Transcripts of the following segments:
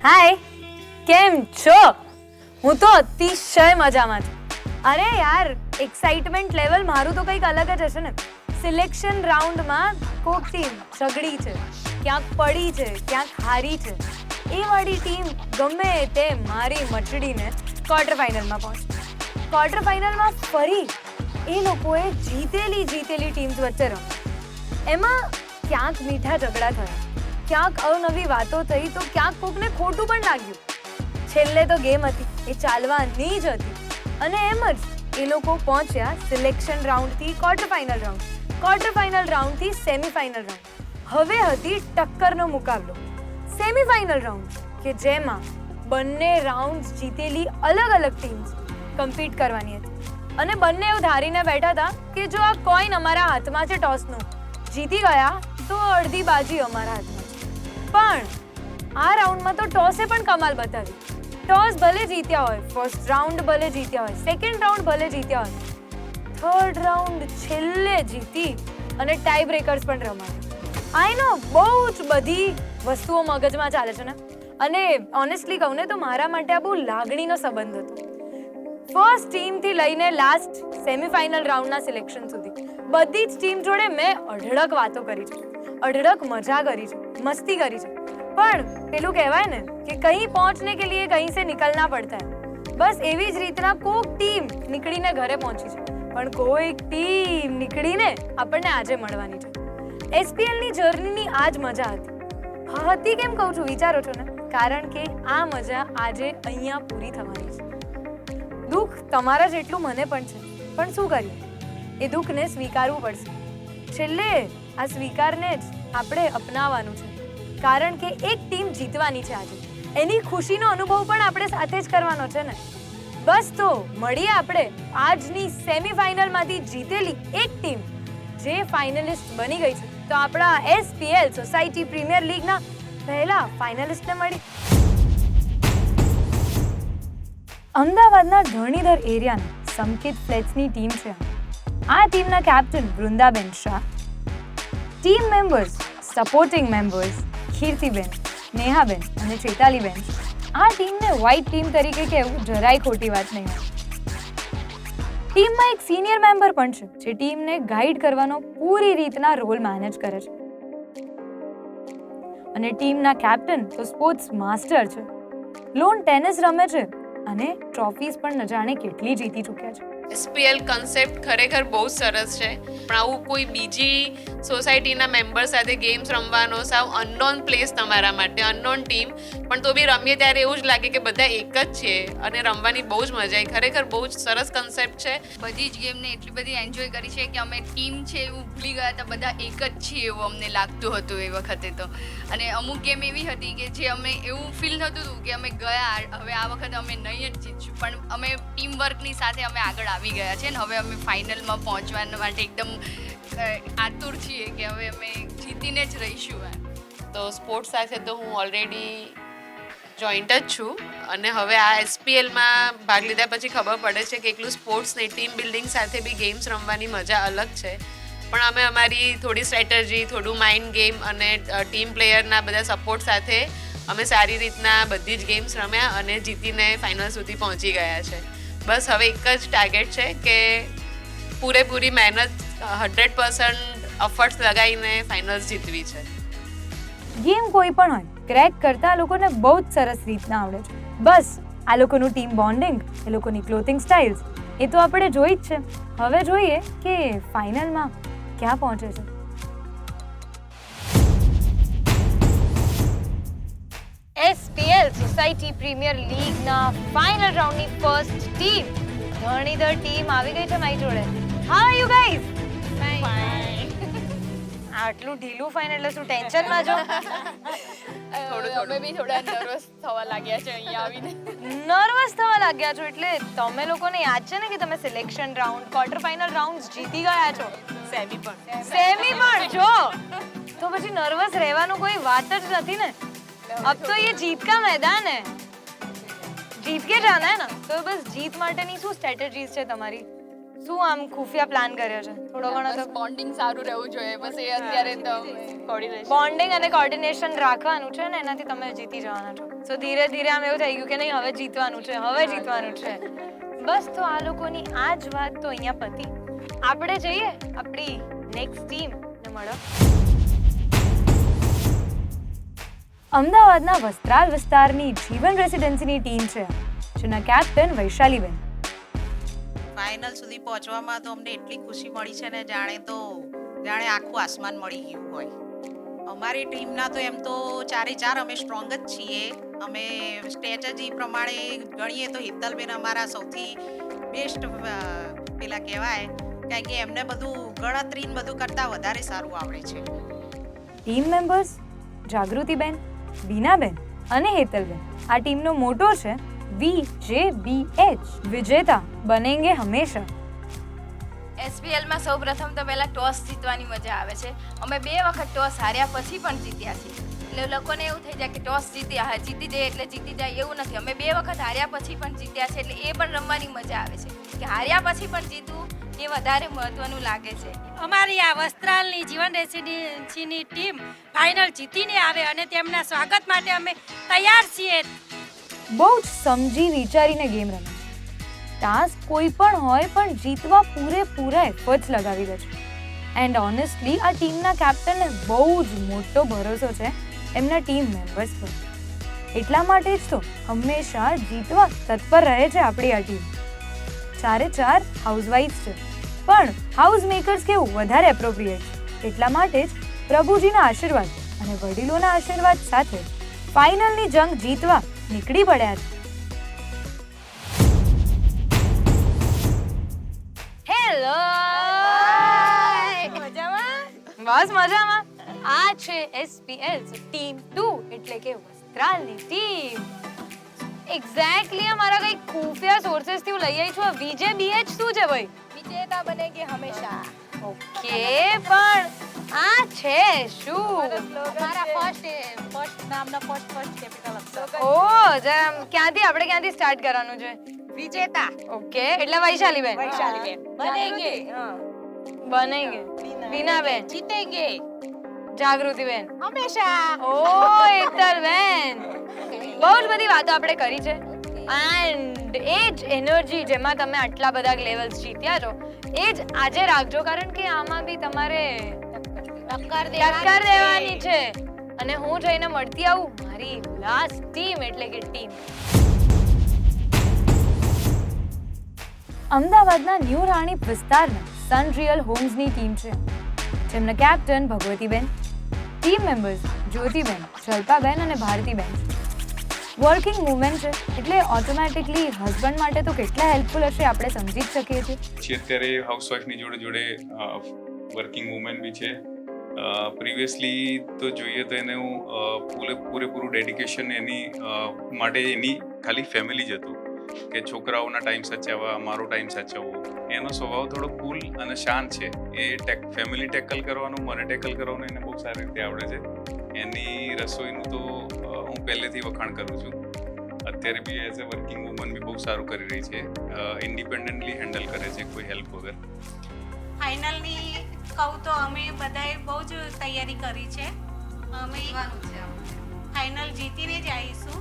હાય, કેમ છો? હું તો અતિશય મજામાં છું. અરે યાર, એક્સાઇટમેન્ટ લેવલ મારું તો કંઈક અલગ જ હશે ને. સિલેક્શન રાઉન્ડમાં કોક ટીમ ઝઘડી છે, ક્યાંક પડી છે, ક્યાંક હારી છે. એ વાળી ટીમ ગમે તે મારી મચડીને ક્વાર્ટર ફાઇનલમાં પહોંચી. ક્વાર્ટર ફાઇનલમાં ફરી એ લોકોએ જીતેલી ટીમ્સ વચ્ચે રમી. એમાં ક્યાંક મીઠા ઝઘડા થયા, ક્યાંક અવનવી વાતો થઈ, તો ક્યાંક કોકને ખોટું પણ લાગ્યું. છેલ્લે તો ગેમ હતી, એ ચાલવાની જ હતી. અને એમ જ એ લોકો પહોંચ્યા સિલેક્શન રાઉન્ડથી quarter final round, quarter final રાઉન્ડથી સેમીફાઇનલ રાઉન્ડ. હવે હતી ટક્કરનો મુકાબલો, સેમીફાઇનલ રાઉન્ડ, કે જેમાં બંને રાઉન્ડ જીતેલી અલગ અલગ ટીમ્સ કમ્પીટ કરવાની હતી. અને બંને એવું ધારીને બેઠા હતા કે જો આ કોઈન અમારા હાથમાં છે ટોસનું, જીતી ગયા તો અડધી બાજી અમારા હાથમાં. પણ આ રાઉન્ડમાં તો ટોસે પણ કમાલ બતાવી. ટોસ ભલે જીત્યા હોય, ફર્સ્ટ રાઉન્ડ ભલે જીત્યા હોય, સેકન્ડ રાઉન્ડ ભલે જીત્યા હોય, થર્ડ રાઉન્ડ છેલ્લે જીતી અને ટાઈ બ્રેકર્સ પણ રમાય. આઈ નો બહુ જ બધી વસ્તુઓ મગજમાં ચાલે છે ને. અને ઓનેસ્ટલી કહું ને તો મારા માટે આ બહુ લાગણીનો સંબંધ હતો. ફર્સ્ટ ટીમથી લઈને લાસ્ટ સેમીફાઇનલ રાઉન્ડના સિલેક્શન સુધી બધી જ ટીમ જોડે મેં અઢળક વાતો કરી છે, અઢળક મજા કરી છે, મસ્તી કરી છે. પણ પેલું કહેવાય ને કે કहीं પહોંચને કે લીએ કहीं સે નિકલના પડતા હૈ. બસ એવી જ રીતના કોઈક ટીમ નીકળીને ઘરે પહોંચી છે, પણ કોઈક ટીમ નીકળીને આપણને આજે મળવાની છે. એસપીએલની જર્નીની આ જ મજા હતી. કેમ કહું છું વિચારો છો ને? કારણ કે આ મજા આજે અહીંયા પૂરી થવાની છે. દુઃખ તમારા જેટલું મને પણ છે, પણ શું કરીએ, એ દુઃખને સ્વીકારવું પડશે. છેલ્લે આ સ્વીકારને જ આપણે અપનાવવાનું છે, કારણ કે એક ટીમ જીતવાની છે આજે. એની ખુશીનો અનુભવ પણ આપણે સાથે જ કરવાનો છે ને. બસ તો મળીએ આપણે આજની સેમીફાઇનલમાંથી જીતેલી એક ટીમ જે ફાઇનલિસ્ટ બની ગઈ છે. તો આપણા એસપીએલ સોસાયટી પ્રીમિયર લીગના પહેલા ફાઇનલિસ્ટને મળી. અમદાવાદના ધરણીધર એરિયાના સમકિત ફ્લેટ્સની ટીમ છે. આ ટીમના captain Vrundaben Shah, team members, supporting members Kirtiben, Nehaben અને ચેતાલીબેન. આ ટીમને વ્હાઇટ ટીમ તરીકે કહેવું જરાય ખોટી વાત નહીં હોય. ટીમમાં એક સિનિયર મેમ્બર પણ છે જે ટીમને ગાઈડ કરવાનો પૂરી રીતના રોલ મેનેજ કરે છે. અને ટીમના કેપ્ટન તો સ્પોર્ટ્સ માસ્ટર છે, લોન ટેનિસ રમે છે અને ટ્રોફીઝ પણ ન જાણે કેટલી જીતી ચૂક્યા છે. એસપીએલ કન્સેપ્ટ ખરેખર બહુ સરસ છે, પણ આવું કોઈ બીજી સોસાયટીના મેમ્બર સાથે ગેમ્સ રમવાનો સાવ અનનોન પ્લેસ તમારા માટે, અનનોન ટીમ, પણ તો બી રમીએ ત્યારે એવું જ લાગે કે બધા એક જ છે અને રમવાની બહુ જ મજા આવી. ખરેખર બહુ જ સરસ કન્સેપ્ટ છે. બધી જ ગેમને એટલી બધી એન્જોય કરી છે કે અમે ટીમ છે એવું ભૂલી ગયા હતા, બધા એક જ છીએ એવું અમને લાગતું હતું એ વખતે તો. અને અમુક ગેમ એવી હતી કે જે અમે એવું ફીલ થતું હતું કે અમે ગયા, હવે આ વખતે અમે નહીં જ જીતશું, પણ અમે ટીમ વર્કની સાથે અમે આગળ આવી ગયા છે ને હવે અમે ફાઇનલમાં પહોંચવા માટે એકદમ આતુર છીએ કે હવે અમે જીતીને જ રહીશું. તો સ્પોર્ટ્સ સાથે તો હું ઓલરેડી જોઈન્ટ જ છું અને હવે આ એસપીએલમાં ભાગ લીધા પછી ખબર પડે છે કે એકલું સ્પોર્ટ્સ ને ટીમ બિલ્ડિંગ સાથે બી ગેમ્સ રમવાની મજા અલગ છે. પણ અમે અમારી થોડી સ્ટ્રેટેજી, થોડું માઇન્ડ ગેમ અને ટીમ પ્લેયરના બધા સપોર્ટ સાથે અમે સારી રીતના બધી જ ગેમ્સ રમ્યા અને જીતીને ફાઇનલ સુધી પહોંચી ગયા છે. બસ હવે એક જ ટાર્ગેટ છે કે પૂરેપૂરી મહેનત 100% એફર્ટ્સ લગાવીને ફાઇનલ્સ જીતવી છે. ગેમ કોઈ પણ હોય, ક્રેક કરતા લોકોને બહુ જ સરસ રીતના આવડે છે. બસ આ લોકોનું ટીમ બોન્ડિંગ, એ લોકોની ક્લોથિંગ સ્ટાઇલ્સ એ તો આપણે જોઈ જ છે. હવે જોઈએ કે ફાઇનલમાં ક્યાં પહોંચે છે. એસપીએલ સોસાયટી પ્રીમિયર લીગના ફાઇનલ રાઉન્ડની ફર્સ્ટ ટીમ ધરણીધર ટીમ આવી ગઈ છે મારી જોડે. How are you guys? આટલું ઢીલું ફાઇન એટલે શું ટેન્શનમાં છો? અમે બી થોડા નર્વસ થવા લાગ્યા છે અહીંયા આવીને. નર્વસ થવા લાગ્યા છો એટલે તમે લોકોને યાદ છે ને કે તમે selection round, quarter final rounds જીતી ગયા છો. સેમી પણ જો તો પછી નર્વસ રહેવાનું કોઈ વાત જ નથી ને. अब तो ये जीत का मैदान है, जीत के जाना है ना. तो बस जीत माटेની શું સ્ટ્રેટેજીસ છે તમારી? શું આમ ખુફિયા પ્લાન કર્યો છે થોડો ઘણો તો બોન્ડિંગ સારું રહેવું જોઈએ બસ એ અત્યારે તો કોર્ડિનેશન બોન્ડિંગ અને કોર્ડિનેશન રાખવાનું છે ને એનાથી તમે જીતી જવાના છો સો ધીરે ધીરે આમ એવું થઈ ગયું કે નહીં હવે જીતવાનું છે બસ તો આ લોકોની આ જ વાત તો અહીંયા પતી આપણે જઈએ આપણી નેક્સ્ટ ટીમ ને મળો અમદાવાદના વસ્ત્રાલ વિસ્તારની જીવન રેસિડેન્સીની ટીમ છે જેના કેપ્ટન વૈશાલીબેન ફાઇનલ સુધી પહોંચવામાં તો અમને એટલી ખુશી મળી છે ને જાણે આખું આસમાન મળી ગયું હોય અમારી ટીમના તો એમ તો ચારે ચાર અમે સ્ટ્રોંગ જ છીએ અમે સ્ટ્રેટેજી પ્રમાણે ગણીએ તો હિતલબેન અમારા સૌથી બેસ્ટ પેલા કહેવાય કારણ કે એમને બધું ગણતરી ને બધું કરતાં વધારે સારું આવડે છે ટીમ મેમ્બર્સ જાગૃતિબેન બીનાબેન અને હેતલબેન આ ટીમનો મોટો છે VJBH વિજેતા બનેંગે હંમેશા એસપીએલમાં સૌપ્રથમ તો પહેલા ટોસ જીતવાની મજા આવે છે અમે 2 વખત ટોસ હાર્યા પછી પણ જીત્યા છીએ એટલે લોકોને એવું થઈ જાય કે ટોસ જીતી જાય એટલે જીતી જાય એવું નથી અમે 2 વખત હાર્યા પછી પણ જીત્યા છે એટલે એ પણ રમવાની મજા આવે છે કે હાર્યા પછી પણ જીતવું એ વધારે મહત્વનું લાગે છે અમારી આ વસ્ત્રાલની જીવન રેસિડેન્સીની ટીમ ફાઇનલ જીતીને આવે અને તેમના સ્વાગત માટે અમે તૈયાર છીએ બહુ જ સમજી વિચારીને ગેમ રમે ટાસ્ક કોઈ પણ હોય પણ જીતવા પૂરેપૂરા એફર્ટ્સ લગાવી દે છે એન્ડ ઓનેસ્ટલી આ ટીમના કેપ્ટનને બહુ જ મોટો ભરોસો છે એમના ટીમ મેમ્બર્સ પર એટલા માટે જ તો હંમેશા જીતવા તત્પર રહે છે આપણી આ ટીમ ચારે ચાર હાઉસવાઇફ છે પણ હાઉસ મેકર્સ કેવું વધારે એપ્રોપ્રિએટ છે એટલા માટે જ પ્રભુજીના આશીર્વાદ અને વડીલોના આશીર્વાદ સાથે ફાઇનલની જંગ જીતવા નીકળી પડ્યા છે હેલો બસ મજામાં આ છે SPL ટીમ 2 એટલે કે વસ્ત્રાલની ટીમ એક્ઝેક્ટલી અમારા કઈ ખુફિયા સોર્સેસ થી લઈ આવી છું VJBH શું છે ભાઈ વિજેતા બનેગે હંમેશા ઓકે પણ આ છે શું અમારા ફર્સ્ટ નામના ફર્સ્ટ કેપિટલ અક્ષર ઓ જેમ ક્યાંથી સ્ટાર્ટ કરવાનું છે વિજેતા ઓકે એટલે વૈશાલીબેન બનેંગે બનેંગે બીનાબેન જીતેંગે જાગૃતિબેન હંમેશા ઓ હેતલબેન બહુ જ બધી વાતો આપણે કરી છે એન્ડ એ જ એનર્જી જેમાં તમે આટલા બધા લેવલ્સ જીત્યા છો એ જ આજે રાખજો કારણ કે આમાં બી તમારે ટક્કર દેવાની છે અને હું જઈને મળતી આવું મારી લાસ્ટ ટીમ એટલે કે ટીમ અમદાવાદના ન્યૂ રાણીપ વિસ્તારના સનરિયલ હોમ્સની ટીમ છે જેમના કેપ્ટન ભગવતીબેન ટીમ મેમ્બર્સ જ્યોતિબેન જલ્પાબેન અને ભારતીબેન વર્કિંગ વુમેન છે એટલે ઓટોમેટિકલી હસબન્ડ માટે તો કેટલા હેલ્પફુલ હશે આપણે સમજી જ શકીએ છીએ અત્યારે હાઉસવાઈફની જોડે વર્કિંગ વુમેન બી છે પ્રિવિયસલી તો જોઈએ તો એને હું પૂરેપૂરું ડેડિકેશન એની માટે એની ખાલી ફેમિલી જ હતું કે છોકરાઓના ટાઈમ સાચવવા મારો ટાઈમ સાચવવો એનો સ્વભાવ થોડો કુલ અને શાંત છે એ ફેમિલી ટેકલ કરવાનું મને ટેકલ કરવાનું એને બહુ સારી રીતે આવડે છે એની રસોઈનું તો હું પહેલેથી વખાણ કરું છું અત્યારે બી એઝ અ વર્કિંગ વુમન બી બહુ સારું કરી રહી છે ઇન્ડિપેન્ડન્ટલી હેન્ડલ કરે છે કોઈ હેલ્પ વગર ફાઇનલની કહું તો અમે બધાએ બહુ જ તૈયારી કરી છે અમે ફાઇનલ જીતીને જ આવીશું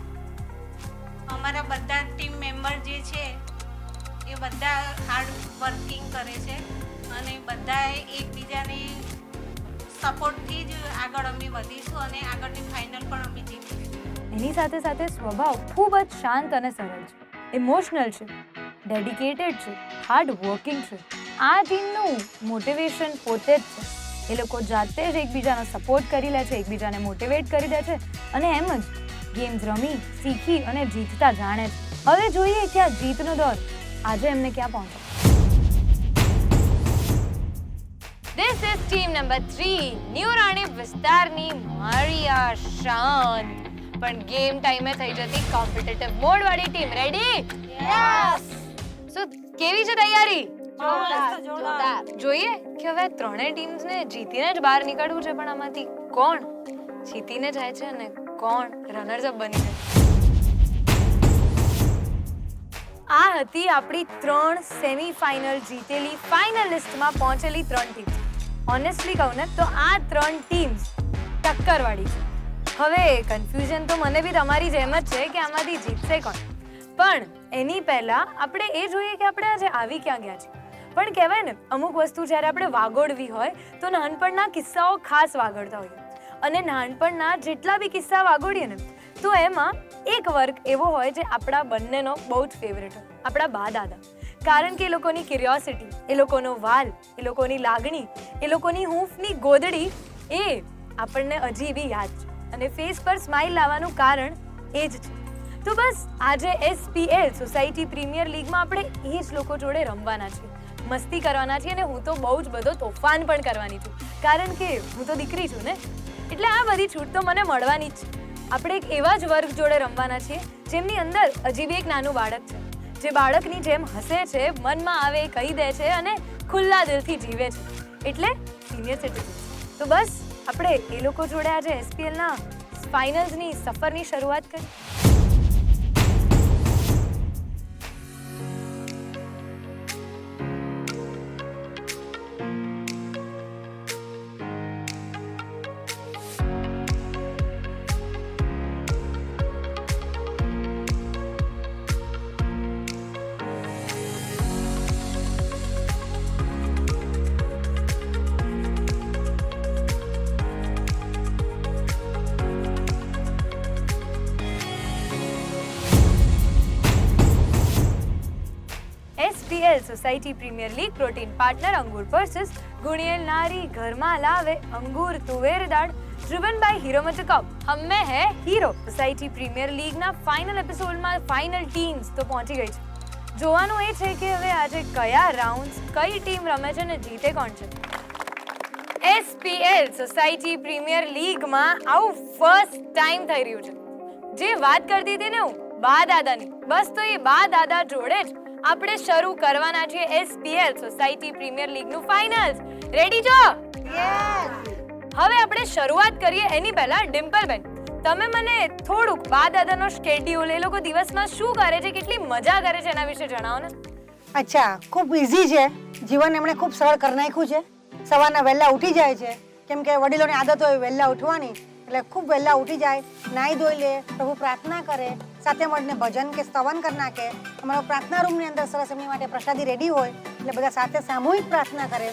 અમારા બધા ટીમ મેમ્બર જે છે એ બધા હાર્ડ વર્કિંગ કરે છે અને બધાએ એકબીજાને સપોર્ટથી જ આગળ અમે વધીશું અને આગળની ફાઇનલ પણ અમે જીતીશું એની સાથે સાથે સ્વભાવ ખૂબ જ શાંત અને સરળ છે ઇમોશનલ છે ડેડિકેટેડ છે હાર્ડ વર્કિંગ છે આ ટીમનું મોટિવેશન પોતે જ છે એ લોકો જાતે જ એકબીજાનો સપોર્ટ કરી લે છે એકબીજાને મોટિવેટ કરી દે છે અને એમ જ ગેમ્સ રમી શીખી અને જીતતા જાણે છે હવે જોઈએ કે આ જીતનો દોર આજે એમને ક્યાં પહોંચે This is team number 3 new Ranip વિસ્તારની મારિયા શાન પણ ગેમ ટાઈમે થઈ જતી કોમ્પિટિટિવ મોડ વાળી ટીમ રેડી યસ સો કેવી છે તૈયારી જોરદાર જોઈએ કે હવે ત્રણેય ટીમ્સને જીતીને જ બહાર નીકળવું છે પણ આમાંથી કોણ જીતીને જાય છે અને કોણ રનર્સ અપ બની જાય આ હતી આપણી 3 સેમીફાઇનલ જીતેલી ફાઇનલિસ્ટમાં પહોંચેલી 3 ટીમ। ઓનેસ્ટલી કહું ને તો આ 3 ટીમ્સ ટક્કરવાળી છે। હવે કન્ફ્યુઝન તો મને બી તમારી જેમ જ છે કે આમાંથી જીતશે કોણ, પણ એની પહેલા આપણે એ જોઈએ કે આપણે આજે આવી ક્યાં ગયા છીએ। પણ કહેવાય ને અમુક વસ્તુ જ્યારે આપણે વાગોડવી હોય તો નાનપણના કિસ્સાઓ ખાસ વાગડતા હોઈએ, અને નાનપણના જેટલા બી કિસ્સા વાગોડીએ ને તો એમાં એક વર્ગ એવો હોય જે આપણા બંનેનો બહુ જ ફેવરેટ હોય, આપણા બા દાદા। કારણ કે એ લોકોની ક્યુરિયોસિટી, એ લોકોનો વાલ, એ લોકોની લાગણી, એ લોકોની હૂંફની ગોદડી એ આપણને હજી બી યાદ છે, અને ફેસ પર સ્માઇલ લાવવાનું કારણ એ જ છે। તો બસ આજે SPL સોસાયટી પ્રીમિયર લીગમાં આપણે એ જ લોકો જોડે રમવાના છીએ, મસ્તી કરવાના છીએ, અને હું તો બહુ જ બધો તોફાન પણ કરવાની છું, કારણ કે હું તો દીકરી છું ને, એટલે આ બધી છૂટ તો મને મળવાની જ છે। આપણે એક એવા જ વર્ગ જોડે રમવાના છીએ જેમની અંદર હજી બી એક નાનું બાળક છે, જે બાળકની જેમ હસે છે, મનમાં આવે કહી દે છે અને ખુલ્લા દિલથી જીવે છે, એટલે સિનિયર સિટીઝન। તો બસ આપણે એ લોકો જોડે આજે SPLના ફાઇનલ્સની સફરની શરૂઆત કરી। SPL society premier league protein partner Angoor versus ગુણિયલ નારી ઘરમાં લાવે અંગૂર તુવેર દાળ ડ્રિવન બાય હીરો મોટોકોર્પ હમે હે હીરો। સોસાયટી પ્રીમિયર લીગના ફાઇનલ એપિસોડમાં ફાઇનલ ટીમ્સ તો પહોંચી ગઈ છે। જોવાનું એ છે કે હવે આજે કયા રાઉન્ડ્સ કઈ ટીમ રમે છે અને જીતે કોણ છે। SPL સોસાયટી પ્રીમિયર લીગમાં આવું ફર્સ્ટ ટાઈમ થઈ રહ્યું છે। જે વાત કરતી હતી ને હું બા દાદાની, બસ તો એ બા દાદા જોડે જ આપણે શરૂ કરવાના છીએ SPL સોસાયટી પ્રીમિયર લીગનું ફાઇનલ્સ। રેડી છો? હવે આપણે શરૂઆત કરીએ એની પહેલા ડિમ્પલબેન, તમે મને થોડુંક બા દાદાનો શેડ્યુલ, એ લોકો દિવસમાં શું કરે છે, કેટલી મજા કરે છે એના વિશે જણાવો ને। અચ્છા, ખૂબ ઇઝી છે જીવન, એમણે ખૂબ સરળ કરી નાખ્યું છે। સવારના વહેલા ઉઠી જાય છે, કેમ કે વડીલોની આદત હોય વહેલા ઉઠવાની, એટલે ખૂબ વહેલા ઉઠી જાય, નાહી ધોઈ લે, પ્રભુ પ્રાર્થના કરે, સાથે મળીને ભજન કે સ્તવન કરી નાખે। અમારો પ્રાર્થના રૂમની અંદર સરસ એમની માટે પ્રસાદી રેડી હોય, એટલે બધા સાથે સામૂહિક પ્રાર્થના કરે।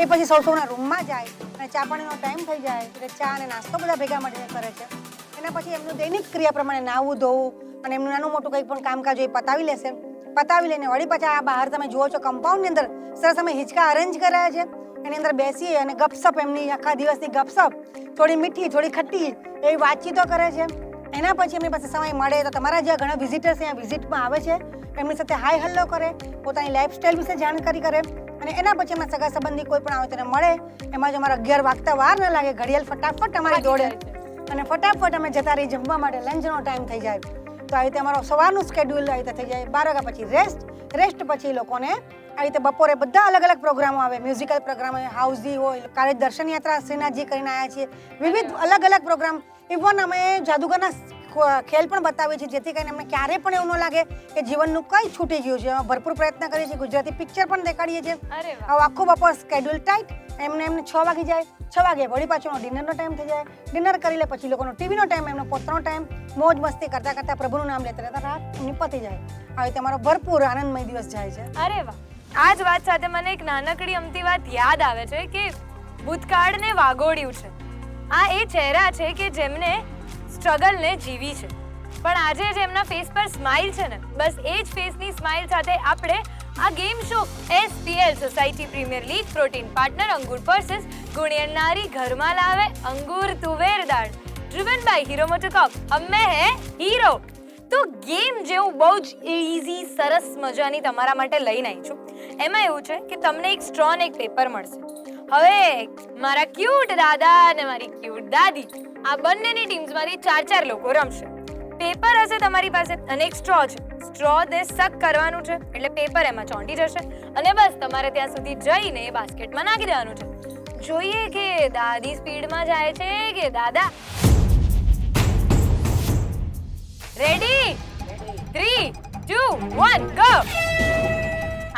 એ પછી સૌના રૂમમાં જાય અને ચા પાણીનો ટાઈમ થઈ જાય એટલે ચા અને નાસ્તો બધા ભેગા મળીને કરે છે। એના પછી એમનું દૈનિક ક્રિયા પ્રમાણે નાહવું ધોવું અને એમનું નાનું મોટું કંઈ પણ કામકાજ હોય પતાવી લેશે। પતાવી લઈને વળી પાછા આ બહાર તમે જુઓ છો કમ્પાઉન્ડની અંદર સરસ અમે હિંચકા અરેન્જ કર્યા છે, એની અંદર બેસીએ અને ગપસપ, એમની આખા દિવસની ગપસપ, થોડી મીઠી થોડી ખટ્ટી એવી વાતચીતો કરે છે। એના પછી એમની પાસે સમય મળે તો તમારા જ્યાં ઘણા વિઝિટર્સ અહીંયા વિઝિટમાં આવે છે એમની સાથે હાય હલ્લો કરે, પોતાની લાઈફસ્ટાઈલ વિશે જાણકારી કરે, અને એના પછી એમના સગા સંબંધી કોઈ પણ આવે તેને મળે। એમાં જ અમારા 11 વાગતા વાર ન લાગે, ઘડિયાળ ફટાફટ અમારી દોડે અને ફટાફટ અમે જતા રહી જમવા માટે, લંચનો ટાઈમ થઈ જાય। તો આવી રીતે અમારો સવારનું સ્કેડ્યુલ આવી રીતે થઈ જાય। 12 વાગ્યા પછી રેસ્ટ પછી લોકોને આવી રીતે બપોરે બધા અલગ અલગ પ્રોગ્રામો આવે, મ્યુઝિકલ પ્રોગ્રામ હોય, હાઉસી હોય, કાલે દર્શન યાત્રા શ્રીનાથજી કરીને આવ્યા છીએ, વિવિધ અલગ અલગ પ્રોગ્રામ, ઇવન અમે જાદુગરના ખેલ પણ બતાવીએ છીએ, જેથી કરીને અમને ક્યારેય પણ એવું ન લાગે કે જીવનનું કંઈ છૂટી ગયું છે। ભરપૂર પ્રયત્ન કરીએ છીએ, ગુજરાતી પિક્ચર પણ દેખાડીએ છીએ। આવું આખું બપોર સ્કેડ્યુલ ટાઈટ, એમને 6 વાગી જાય, 6 વાગે વળી પાછો ડિનરનો ટાઈમ થઈ જાય, ડિનર કરી લે પછી લોકોનો ટીવીનો ટાઈમ, એમનો પોતાનો ટાઈમ, મોજ મસ્તી કરતા કરતા પ્રભુનું નામ લેતા રહેતા રાત એમની પતી જાય। આવી રીતે અમારો ભરપૂર આનંદમય દિવસ જાય છે। અરે વાહ, આ જ વાત સાથે મને એક નાનકડી અમથી વાત યાદ આવે છે કે ભૂતકાળને વાગોડ્યું છે। આ એ ચહેરા છે કે જેમને સ્ટ્રગલને જીવી છે, પણ આજે જેમના ફેસ પર સ્માઇલ છે ને, બસ એ જ ફેસની સ્માઇલ સાથે આપણે આ game show SPL society premier league protein partner Angoor versus ગુણિયલ નારી ઘરમાં લાવે અંગૂર તુવેર દાળ ડ્રિવન બાય હીરો મોટોકોર્પ હમે હે હીરો। તો ગેમ જેવું બહુ જ ઇઝી સરસ મજાની તમારા માટે લઈને આવી છું। એમાં એવું છે કે તમને એક સ્ટ્રો અને એક પેપર મળશે। હવે મારા ક્યુટ દાદા અને મારી ક્યુટ દાદી આ બંનેની ટીમ્સમાંથી 4 લોકો રમશે। પેપર હશે તમારી પાસે અને એક સ્ટ્રો છે, સ્ટ્રો ને સક કરવાનું છે એટલે પેપર એમાં ચોંટી જશે અને બસ તમારે ત્યાં સુધી જઈને એ બાસ્કેટમાં નાખી દેવાનું છે। જોઈએ કે દાદી સ્પીડમાં જાય છે કે દાદા। Ready 3 2 1 go.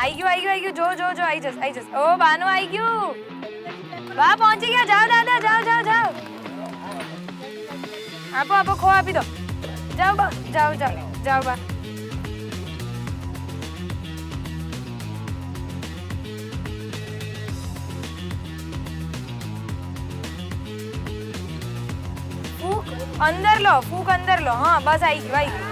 આઈ ગયું જો આઈ જસ. ઓ બાનો આઈ ગયું. બા પહોંચી ગયા. જાઓ દાદા, જાઓ. આપો ખો આપી દો. જાઓ બા, જાઓ બા. ફૂક અંદર લો. હા બસ આવી ગયું.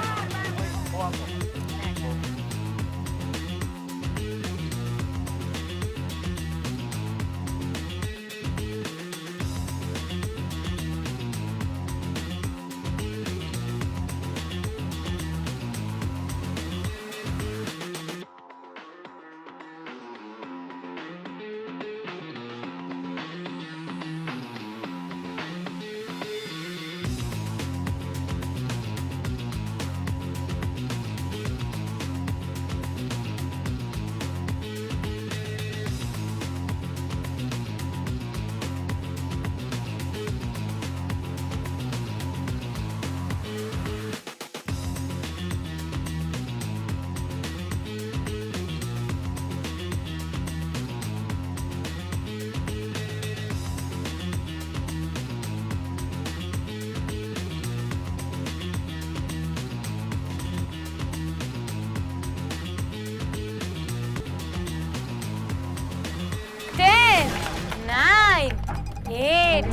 Eight,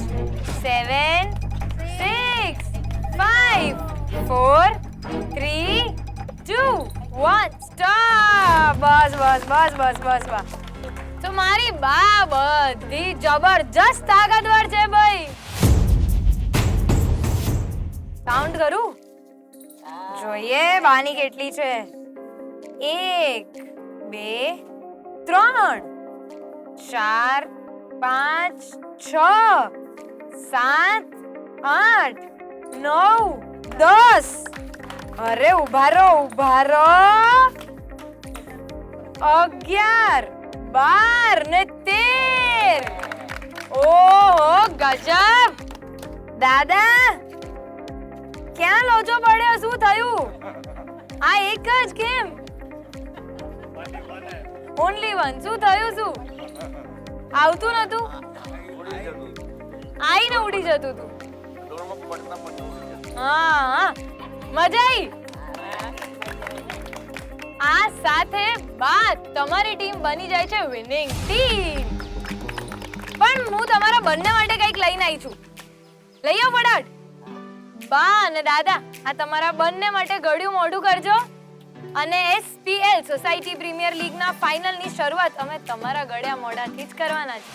7, 6, 5, 4, 3, 2, 1, stop. બસ. તો મારી બા બધી જબરજસ્ત તાકાતવર છે ભાઈ. કાઉન્ટ કરું, જોઈએ બાની કેટલી છે. 1, 2, 3, 4, 5, 6, 7, 8, 9, 10. અરે ઉભા રહો. 11, 12 ને 13. ઓહો ગજબ. દાદા ક્યાં લોચો પડ્યો? શું થયું? આ એક જ કેમ? Only one. શું થયું? શું આવતું નતું? આઈને ઉડી જતું તું. હા મજા આવી. આ સાથે બા તમારી ટીમ બની જાય છે વિનિંગ ટીમ. પણ હું તમારા બંને માટે કંઈક લઈને આવી છું. લઈ આવો ફટાફટ. બા અને દાદા આ તમારા બંને માટે ગળ્યું મોઢું કરજો. અને SPL સોસાયટી પ્રીમિયર લીગના ફાઇનલની શરૂઆત અમે તમારા ગળ્યા મોઢાથી જ કરવાના છે.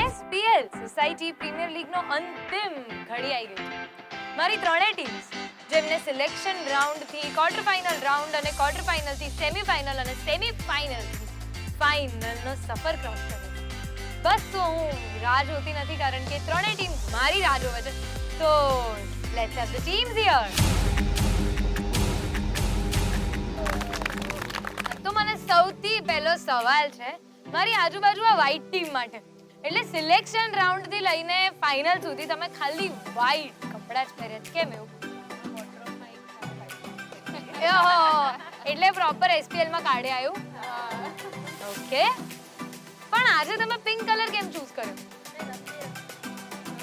SPL સોસાયટી પ્રીમિયર લીગનો અંતિમ ઘડી આવી ગઈ છે. મારી ત્રણેય ટીમ્સ જેમને સિલેક્શન રાઉન્ડથી ક્વાર્ટર ફાઇનલ રાઉન્ડ અને ક્વાર્ટર ફાઇનલથી સેમીફાઇનલ અને સેમીફાઇનલથી ફાઇનલનો સફર ક્રોસ કર્યો છે. બસ તો હું રાહ જોતી નથી કારણ કે ત્રણેય ટીમ મારી રાહ જોવે છે. તો let's have the teams here. તો મને સૌથી પહેલો સવાલ છે મારી આજુબાજુ આ વ્હાઈટ ટીમ માટે. એટલે સિલેક્શન રાઉન્ડ થી લઈને ફાઇનલ સુધી તમે ખાલી વ્હાઈટ કપડા જ પહેર્યા છે. કેમ એવું? એટલે પ્રોપર SPL માં કાઢે આવ્યું. ઓકે, પણ આજે તમે પિંક કલર કેમ ચૂઝ કર્યો?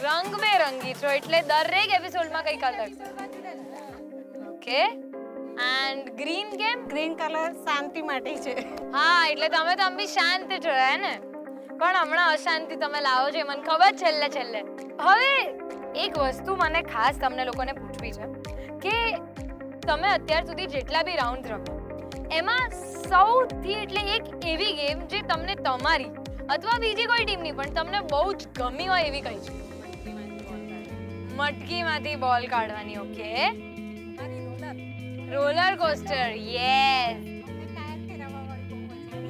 રંગબેરંગી છો એટલે દરેક એપિસોડમાં કઈ કલર. ઓકે, એન્ડ ગ્રીન કેમ? ગ્રીન કલર શાંતિ માટે છે. હા, એટલે તમે તો બી શાંત છો હે ને? પણ હમણાં અશાંતિ તમે લાવો છો મને ખબર છેલ્લે. હવે એક વસ્તુ મને ખાસ તમને લોકોને પૂછવી છે કે તમે અત્યાર સુધી જેટલા બી રાઉન્ડ રમ્યા એમાં સૌથી એટલે એક એવી ગેમ જે તમને તમારી અથવા બીજી કોઈ ટીમની પણ તમને બહુ જ ગમી હોય એવી કઈ છે? મટકીમાંથી બોલ કાઢવાની. Okay, roller coaster. Yes,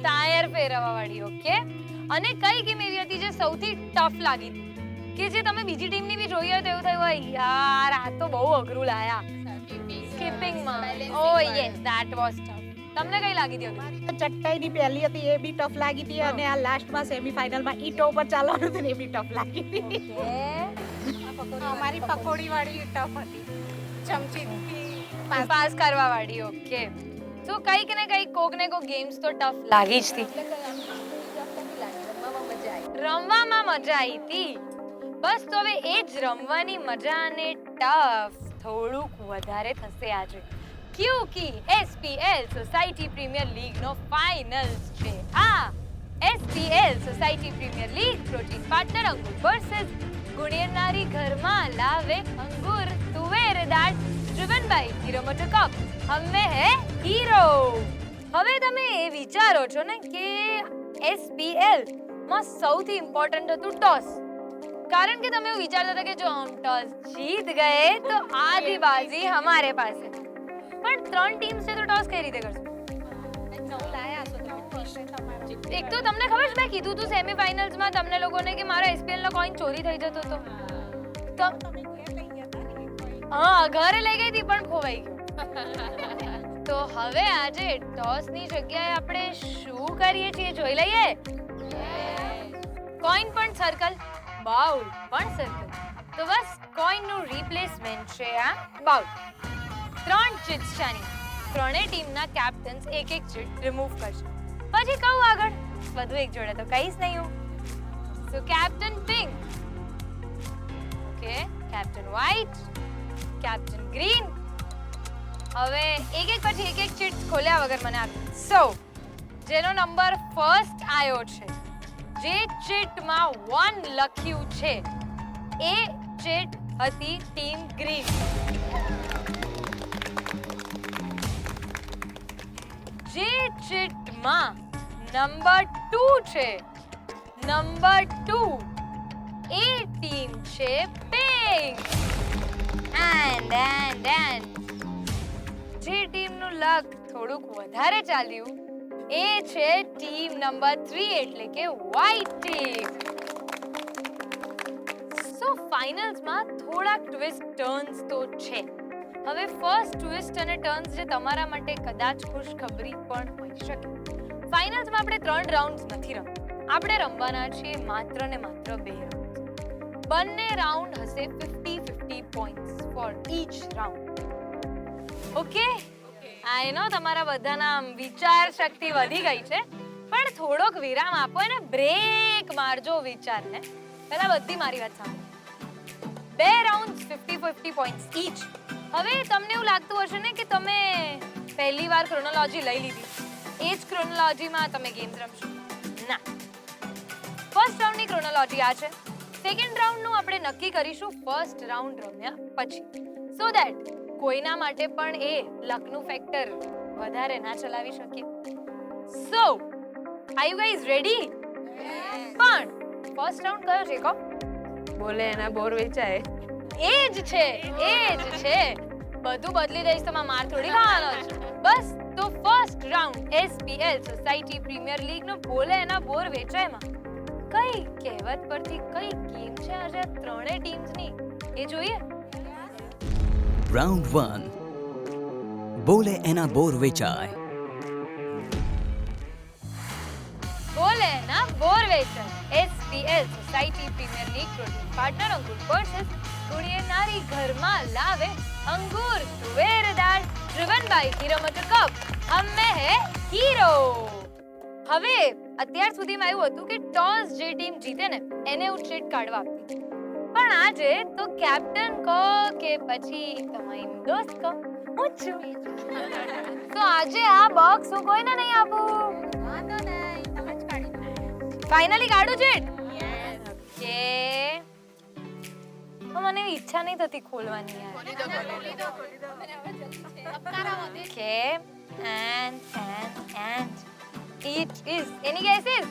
tyre ફેરવવા વાળી. ઓકે, અને કઈ ગેમ એવી હતી જે સૌથી ટફ લાગી કે જે તમે બીજી ટીમની બી જોઈ હોય તો એવું થયું હોય યાર આ તો બહુ અઘરું લાયા? સ્કીપિંગમાં. Oh yes, that was tough. તમને કઈ લાગી હતી? ચટ્ટાઈની પહેલી હતી એ બી ટફ લાગી હતી અને આ લાસ્ટમાં સેમીફાઇનલમાં ઈટો ઉપર ચાલવાનું હતું ને એ બી ટફ લાગી હતી. અમારી પકોડી વાળી ટફ હતી. ચમચીથી પાસ કરવા વાળી. ઓકે, તો કઈક ને કઈક કોક ને કોક ગેમ્સ તો ટફ લાગી જ હતી. રમવામાં મજા આવી હતી. બસ તો હવે એ જ રમવાની મજા અને ટફ થોડુંક વધારે થશે આજે, ક્યોંકિ SPL સોસાયટી પ્રીમિયર લીગ નો ફાઇનલ્સ છે. આ SPL society premier league protein partner Ankur versus ગુણેરનારી ઘરમાં લાવે અંગુર તુવેર દાળ ડ્રિવન બાય હીરો મોટોકોર્પ. હમે હે હીરો. હવે તમે એ વિચારો છો ને કે SPL માં સૌથી ઇમ્પોર્ટન્ટ હતું ટોસ, કારણ કે તમે એવું વિચારતા હતા કે જો હમ ટોસ જીત ગયે તો આધી બાજી હમારે પાસે. પણ 3 ટીમ્સ છે તો ટોસ કઈ રીતે કરશું? એક તો તમને ખબર છે મેં કીધું હતું સેમીફાઇનલ્સમાં તમને લોકોને કે મારા SPL નો કોઈન ચોરી થઈ જતો હતો. તો હા, ઘરે લઈ ગઈ હતી પણ ખોવાઈ ગયો. તો હવે આજે ટોસ ની જગ્યાએ આપણે શું કરીએ છીએ જોઈ લઈએ. કોઈન પણ સર્કલ, બાઉલ પણ સર્કલ. તો બસ કોઈન નું રિપ્લેસમેન્ટ છે આ બાઉલ. 3 ચીટ્સ છાની. ત્રણે ટીમના કેપ્ટન્સ એક ચીટ રિમૂવ કરશે. પછી કહું આગળ, બધું એક જોડે તો કહીશ નહીં હું. So captain pink, okay, captain white, captain green. હવે એક પછી એક ચીટ ખોલ્યા વગર મને આપો. સો જેનો નંબર ફર્સ્ટ આવ્યો છે, જે ચીટમાં 1 લખ્યું છે, એ ચીટ હતી ટીમ ગ્રીન. જે ચીટમાં નંબર 2 છે, નંબર 2, એ ટીમ છે પિંક. એન્ડ જે ટીમનું લક થોડુંક વધારે ચાલ્યું એ છે ટીમ નંબર 3 એટલે કે વ્હાઇટ ટીમ. સો ફાઇનલ્સમાં થોડાક ટ્વિસ્ટ ટર્ન્સ તો છે. હવે ફર્સ્ટ ટ્વિસ્ટ અને ટર્ન્સ જે તમારા માટે કદાચ ખુશખબરી પણ હોઈ શકે. ફાઇનલ્સમાં આપણે 3 રાઉન્ડ્સ નથી રમતા. આપણે રમવાના છીએ માત્ર ને માત્ર 2 રાઉન્ડ. બંને રાઉન્ડ હશે 50-50 points for each round. Okay, I know તમારા બધાના વિચાર શક્તિ વધી ગઈ છે, પણ થોડોક વિરામ આપો અને બ્રેક મારજો વિચારને. પહેલા બધી મારી વાત સાંભળો. 2 રાઉન્ડ્સ 50-50 પોઈન્ટ્સ ઈચ. હવે તમને એવું લાગતું હશે ને કે તમે પહેલી વાર ક્રોનોલોજી લઈ લીધી, એ જ ક્રોનોલોજીમાં તમે ગેમ્સ રમશો. ના, ફર્સ્ટ રાઉન્ડની ક્રોનોલોજી આ છે. સેકન્ડ રાઉન્ડનું આપણે નક્કી કરીશું ફર્સ્ટ રાઉન્ડ રમ્યા પછી, સો ધેટ કોઈના માટે પણ એ લકનું ફેક્ટર વધારે ના ચલાવી શકીએ. સો આર યુ ગાઈઝ રેડી? પણ ફર્સ્ટ રાઉન્ડ કયો છે કહો? બોલે એના બોર વેચાય. એ જ છે. બધું બદલી દઈશ તો માર થોડી ખાવાનો છે. બસ તો first round SPL society premier league નો બોલે એના બોર વેચાયમાં કઈ કહેવત પરથી કઈ ગેમ છે આજે ત્રણે ટીમ્સની એ જોઈએ. રાઉન્ડ 1 બોલે એના બોર વેચાય. બોલે એના બોર વેચાય. SPL society premier league protein partner Ankur versus ગુણેરનારી ઘરમાં લાવે અંગુર તુવેર દાળ ડ્રિવન બાય હીરો મોટોકોર્પ. હમે હે હીરો. હવે અત્યાર સુધીમાં એવું હતું કે ટોસ જે ટીમ જીતે ને એને હું ચીટ કાઢવા આપતી, પણ આજે તો કેપ્ટન કહો કે પછી તમારી દોસ્ત કહો, હું છું. તો આજે આ બોક્સ હું કોઈને નહીં આપું. ફાઇનલી કાઢું ચીટ. ઓકે, મને ઈચ્છા નહીં થતી ખોલવાની યાર. Okay, and it is any guesses?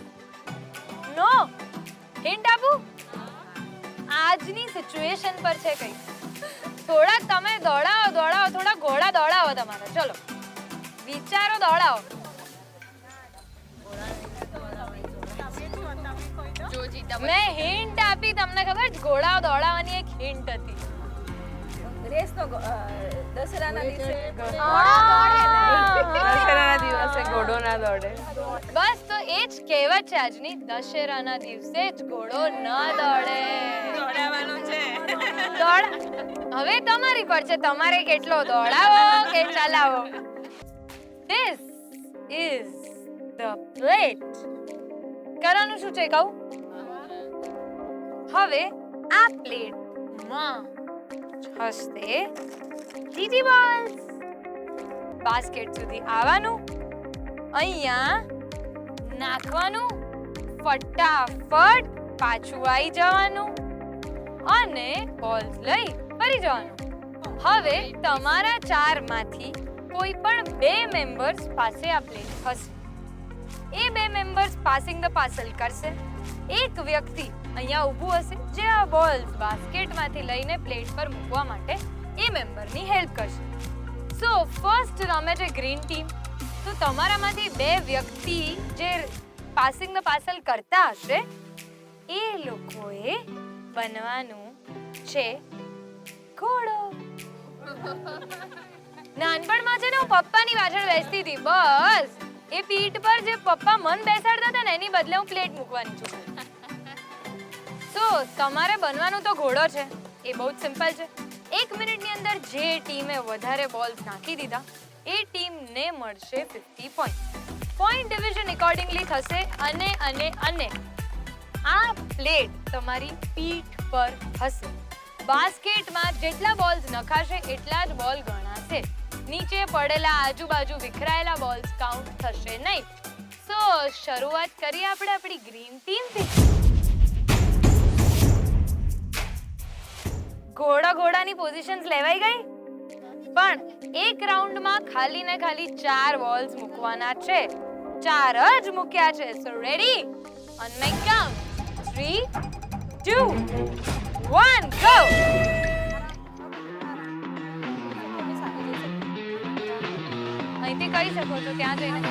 No. Hint આપું? આજની સિચ્યુએશન પર છે કઈ. થોડા તમે દોડાવો થોડા ઘોડા દોડાવો તમારા. ચલો વિચારો, દોડાવો. મેં હિન્ટ આપી, તમને ખબર છે ઘોડાઓ દોડાવવાની એક હિન્ટ હતી. રેસ તો દશેરાના દિવસે ઘોડો ના દોડે. બસ તો એ જ કહેવત છે આજની, દશેરાના દિવસે જ ઘોડો ન દોડે. દોડાવવાનું છે. હવે તમારી પર છે, તમારે કેટલો દોડાવો કે ચલાવો. This is the plate. કરવાનું શું છે કહું? હવે આ પ્લેટમાં હશે જીજી બોલ્સ. બાસ્કેટ સુધી આવવાનું, અહીંયા નાખવાનું, ફટાફટ પાછું આવી જવાનું અને બોલ્સ લઈ ફરી જવાનું. હવે તમારા 4 માંથી કોઈ પણ 2 મેમ્બર્સ પાસે આ પ્લેટ હશે. એ 2 મેમ્બર્સ પાસિંગ ધ પાર્સલ કરશે. એક વ્યક્તિ અહીંયા ઊભું હશે જે આ બોલ્સ બાસ્કેટમાંથી લઈને પ્લેટ પર મૂકવા માટે એ મેમ્બરની હેલ્પ કરશે. સો ફર્સ્ટ રમે છે ગ્રીન ટીમ. તો તમારામાંથી 2 વ્યક્તિ જે પાસિંગ ધ પાર્સલ કરતા હશે એ લોકોએ બનવાનું છે ઘોડો. નાનપણમાં છે ને હું પપ્પાની પાછળ બેસતી હતી. બસ એ પીઠ પર જે પપ્પા મન બેસાડતા હતા ને એની બદલે હું પ્લેટ મૂકવાની છું. તો તમારે બનવાનું તો ઘોડો છે. એ બહુ જ સિમ્પલ છે. 1 મિનિટની અંદર જે ટીમે વધારે બોલ્સ નાખી દીધા એ ટીમને મળશે 50 પોઈન્ટ. પોઈન્ટ ડિવિઝન એકોર્ડિંગલી થશે અને આ પ્લેટ તમારી પીઠ પર હશે. બાસ્કેટમાં જેટલા બોલ્સ નખાશે એટલા જ બોલ ગણાશે. નીચે પડેલા આજુબાજુ વિખરાયેલા બોલ્સ કાઉન્ટ થશે નહીં. સો શરૂઆત કરીએ આપણે આપણી ગ્રીન ટીમથી. ઘોડાની પોઝિશન્સ લેવાઈ ગઈ, પણ એક રાઉન્ડમાં ખાલી ને ખાલી 4 બોલ્સ મૂકવાના છે. 4 જ મૂક્યા છે. સો ready? On my count 3 2 1 go. અહીંથી કરી શકો છો, ત્યાં જઈને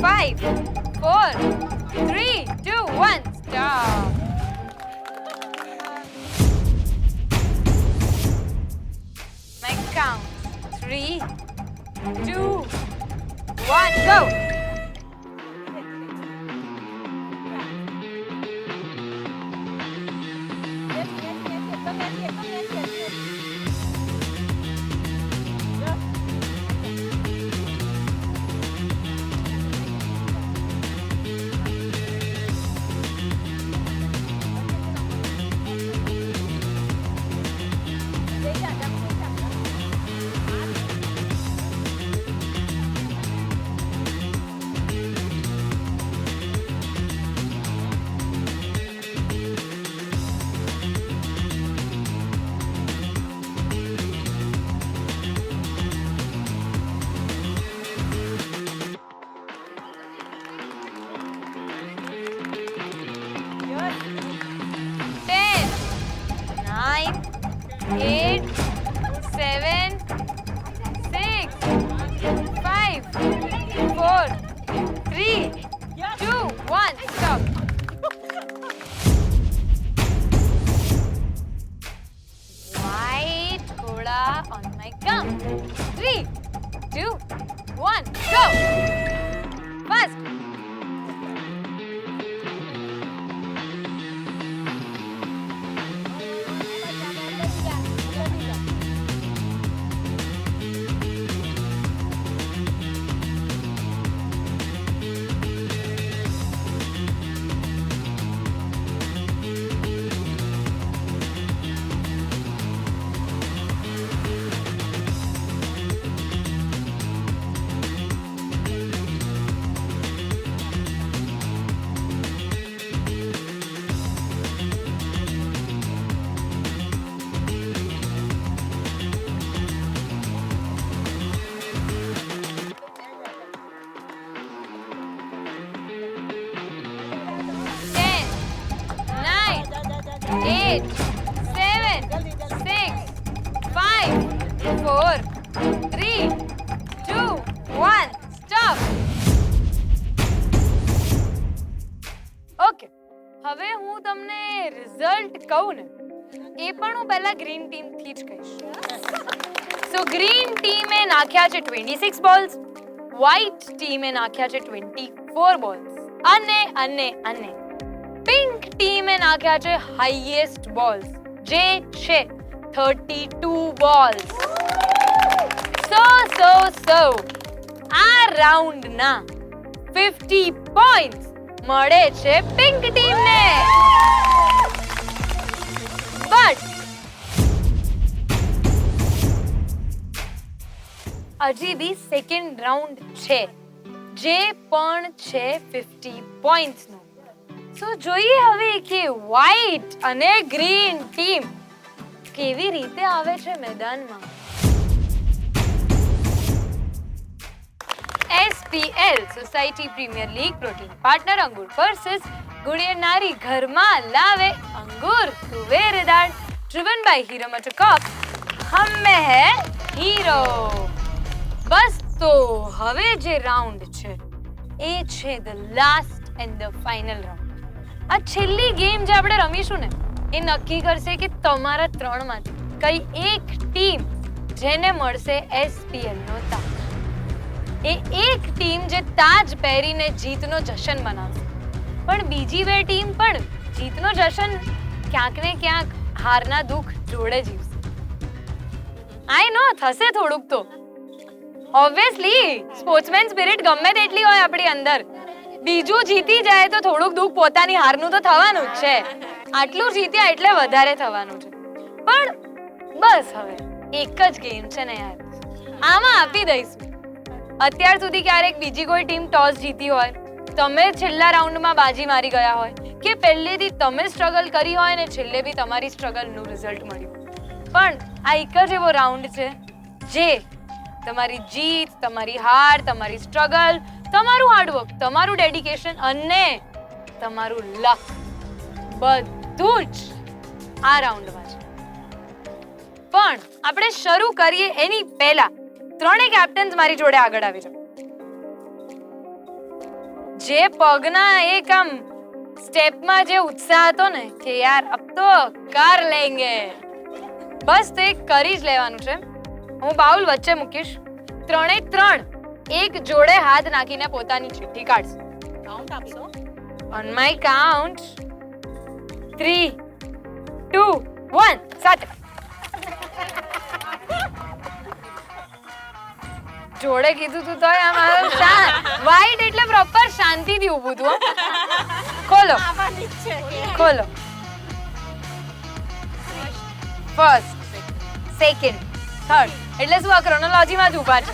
Five, 4, 3, 2, 1, stop. My count 3, 2, 1, go. 8, 7, 6, 5, 4, 3, 2, 1. Stop. Okay, હવે હું તમને રિઝલ્ટ કહું ને એ પણ હું પહેલા ગ્રીન ટીમ થી જ કહીશ. સો ગ્રીન ટીમે નાખ્યા છે 26 બોલ્સ, વ્હાઇટ ટીમે નાખ્યા છે 24 બોલ્સ અને પિંક ટીમે નાખ્યા છે હાઈએસ્ટ બોલ્સ જે છે 32 બોલ્સ. સો આ રાઉન્ડના 50 પોઈન્ટ્સ મળે છે પિંક ટીમને. બટ હજી બી સેકન્ડ રાઉન્ડ છે જે પણ છે 50 પોઈન્ટ્સનો. સો જોઈએ હવે કે વ્હાઇટ અને ગ્રીન ટીમ કેવી રીતે આવે છે મેદાનમાં. SPL society premier league protein partner Angoor versus ગુણિયર નારી ઘરમાં લાવે અંગુર તુવેર દાળ driven by हीरो मोटोकॉर्प हम में है हीरो. બસ તો હવે જે રાઉન્ડ છે એ છે the last and the final round. આ છેલ્લી ગેમ જે આપણે રમીશું ને એ નક્કી કરશે કે તમારા ત્રણમાંથી કઈ એક ટીમ જેને મળશે SPL નો તાજ. એ એક ટીમ જે તાજ પહેરીને જીતનો જશ્ન મનાવશે, પણ બીજી બે ટીમ પણ જીતનો જશ્ન ક્યાંક ને ક્યાંક હારના દુઃખ જોડે જીવશે. આઈ નો થશે થોડુંક તો. ઓબ્વિયસલી સ્પોર્ટ્સમેન સ્પિરિટ ગમે તેટલી હોય આપણી અંદર, બીજું જીતી જાય તો થોડુંક દુઃખ પોતાની હારનું તો થવાનું જ છે. આટલું જીત્યા એટલે વધારે થવાનું છે. પણ બસ હવે એક જ ગેમ છે ને યાર, આમાં આપી દઈશું. અત્યાર સુધી ક્યારેક બીજી કોઈ ટીમ ટોસ જીતી હોય, તમે છેલ્લા રાઉન્ડમાં બાજી મારી ગયા હોય, કે પહેલેથી તમે સ્ટ્રગલ કરી હોય ને છેલ્લે બી તમારી સ્ટ્રગલનું રિઝલ્ટ મળ્યું, પણ આ એક જ એવો રાઉન્ડ છે જે તમારી જીત, તમારી હાર, તમારી સ્ટ્રગલ, તમારું હાર્ડવર્ક, તમારું ડેડિકેશન અને તમારું લક બધું જ આ રાઉન્ડમાં છે. પણ આપણે શરૂ કરીએ એની પહેલા ત્રણેય કેપ્ટન્સ મારી જોડે આગળ આવી જાઓ. જે પગના એક આમ સ્ટેપમાં જે ઉત્સાહ હતો ને કે યાર અબ તો કર લેંગે, બસ તે કરી જ લેવાનું છે. હું બાઉલ વચ્ચે મૂકીશ, ત્રણેય ત્રણ એક જોડે હાથ નાખીને પોતાની ચિઠ્ઠી કાઢશે. કાઉન્ટ આપશો? On my count 3, 2, 1 start. જોડે કીધું તું તોય આમ શાંત. વાઈટ એટલે પ્રોપર શાંતિથી ઊભું તું. ખોલો ખોલો. ફર્સ્ટ, સેકન્ડ, થર્ડ એટલે શું આ ક્રોનોલોજીમાં જ ઊભા છે.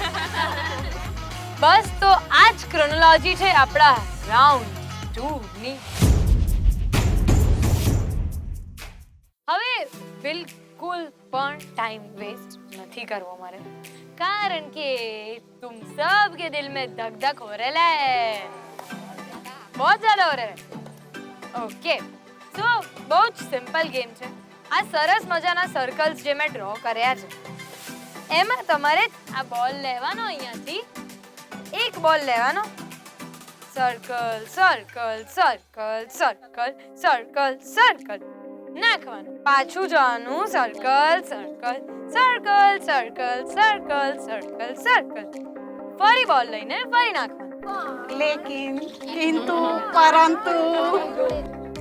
બસ તો આ જ ક્રોનોલોજી છે આપણા રાઉન્ડ 2 ની. હવે બિલકુલ પણ ટાઈમ વેસ્ટ નથી કરવો મારે, કારણ કે तुम सब के दिल में धक धक हो रहा है, बहुत ज्यादा हो रहा है. ओके, तो બહુ જ સિમ્પલ ગેમ છે. આ સરસ મજાના સર્કલ્સ જે મેં ડ્રો કર્યા છે એમાં તમારે આ બોલ લેવાનો, અહીંયાથી એક બોલ લેવાનો, circle circle circle circle circle circle નાખવાનું, પાછું જવાનું, circle circle circle circle circle circle circle, ફરી બોલ લઈને ફરી નાખવાનું. લેકિન કિંતુ પરંતુ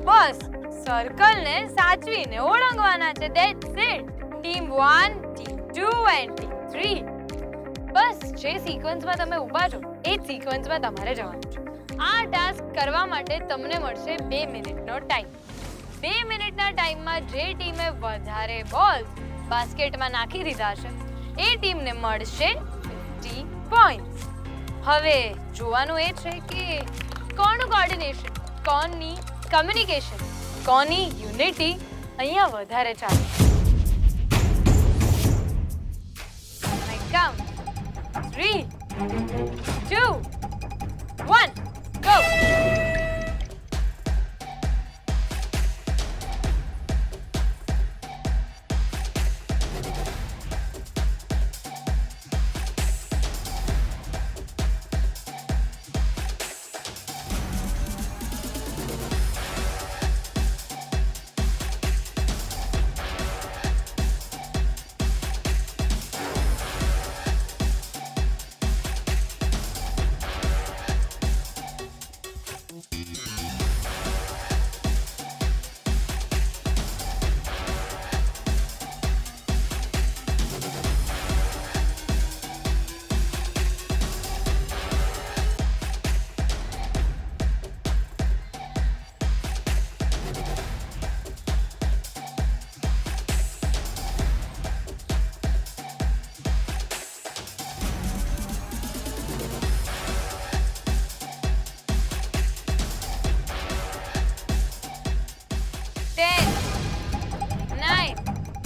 બસ સર્કલને સાચવીને ઓળંગવાના છે. That's it. Team 1, team 2 and team 3. બસ જે સિક્વન્સમાં તમે ઊભા છો એ જ સિક્વન્સમાં તમારે જવાનું છે. આ ટાસ્ક કરવા માટે તમને મળશે 2 મિનિટનો ટાઈમ. 2 મિનિટના ટાઈમમાં જે ટીમે વધારે બોલ બાસ્કેટમાં નાખી દીધા છે એ ટીમને મળશે 50 પોઈન્ટ્સ. હવે જોવાનું એ છે કે કોનું કોર્ડિનેશન, કોની કમ્યુનિકેશન, કોની યુનિટી અહીંયા વધારે ચાલે. Count 3, 2, 1 go.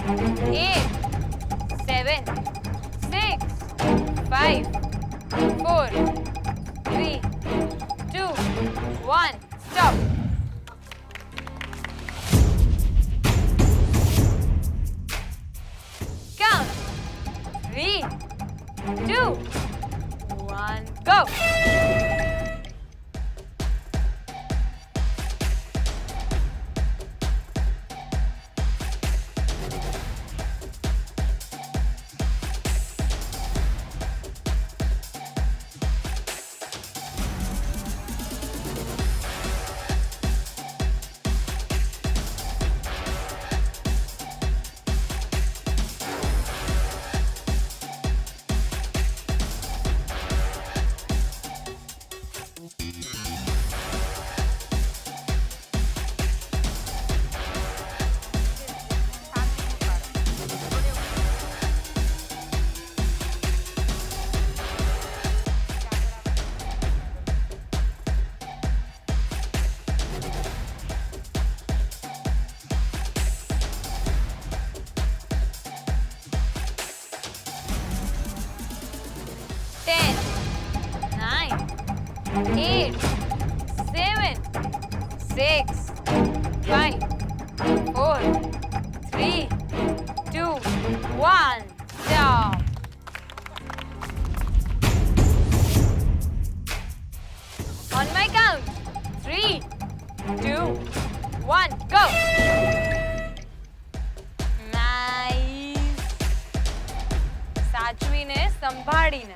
8, 7, 6, 5, 4, 3, 2, 1. Stop. Count. 3, 2, 1. Go. Ten, 9, 8, 7, 6, 5, 4, 3, 2, 1. Stop. On my count. 3, 2, 1. Go. Nice. સાચવીને સંભાળીને.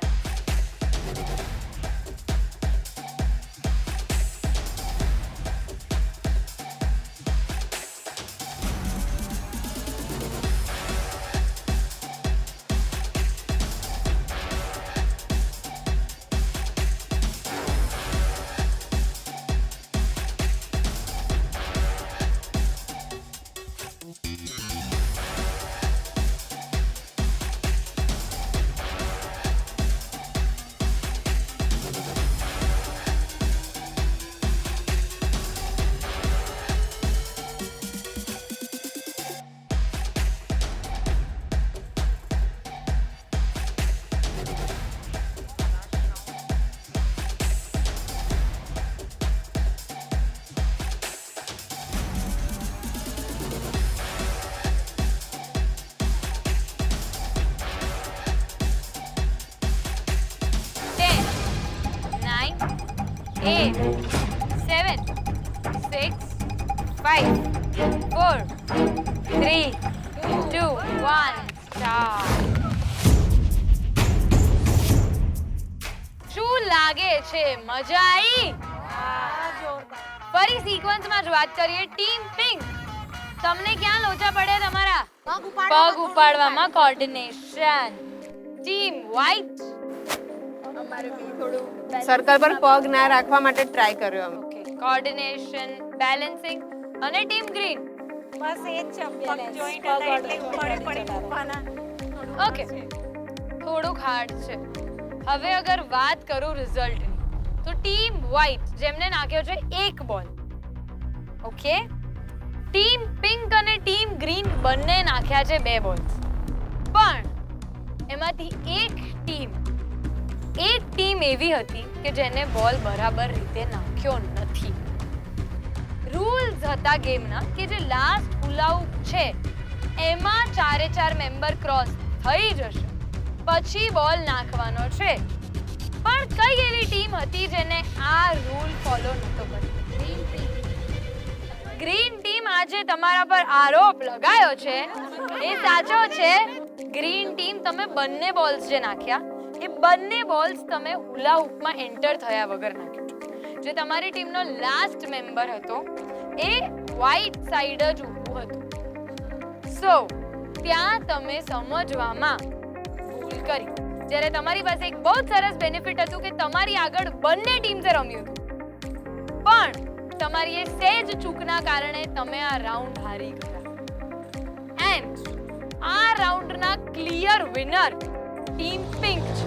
Eight, 7, 6, 5, 4, 3, 2, 1. Stop. શું લાગે છે? મજા આવી? ફરી સિક્વન્સમાં જ વાત કરીએ. ટીમ પિંક, તમને ક્યાં લોચા પડ્યા તમારા? પગ ઉપાડવામાં કોર્ડિનેશન. ટીમ વ્હાઈટ, સર્કલ પર પગ ના રાખવા માટે ટ્રાય કર્યો અમે. Okay, coordination, balancing. અને ટીમ ગ્રીન, બસ એ જ છે, પગ જોઈન્ટ હતા એટલે પડી મૂકવાના. ઓકે, થોડુંક હાર્ડ છે. હવે અગર વાત કરું રિઝલ્ટની, તો ટીમ વ્હાઈટ જેમને નાખ્યો છે 1 બોલ, ઓકે, ટીમ પિંક અને ટીમ ગ્રીન બંને નાખ્યા છે 2 બોલ્સ. પણ એમાંથી એક ટીમ એવી હતી કે જેને બોલ બરાબર રીતે નાખ્યો નથી. રૂલ્સ હતા ગેમના કે જે લાસ્ટ પુલ આઉટ છે એમાં 4 મેમ્બર ક્રોસ થઈ જશે, પછી બોલ નાખવાનો છે. પણ કઈ એવી ટીમ હતી જેને આ રૂલ ફોલો નતો કર્યો? Green team. આજે તમારા પર આરોપ લગાયો છે એ સાચો છે. ગ્રીન ટીમ, તમે બંને બોલ્સ જે નાખ્યા એ બંને બોલ્સ તમે હુલા હૂપમાં એન્ટર થયા વગર નાખ્યો. જે તમારી ટીમનો લાસ્ટ મેમ્બર હતો એ વ્હાઈટ સાઈડ જ ઊભું હતું. સો ત્યાં તમે સમજવામાં ભૂલ કરી. જ્યારે તમારી પાસે એક બહુ સરસ બેનિફિટ હતું કે તમારી આગળ બંને ટીમ્સે રમ્યું હતું, પણ તમારી એ સહેજ ચૂકના કારણે તમે આ રાઉન્ડ હારી ગયા. એન્ડ આ રાઉન્ડના ક્લિયર વિનર ટીમ પિંક છે.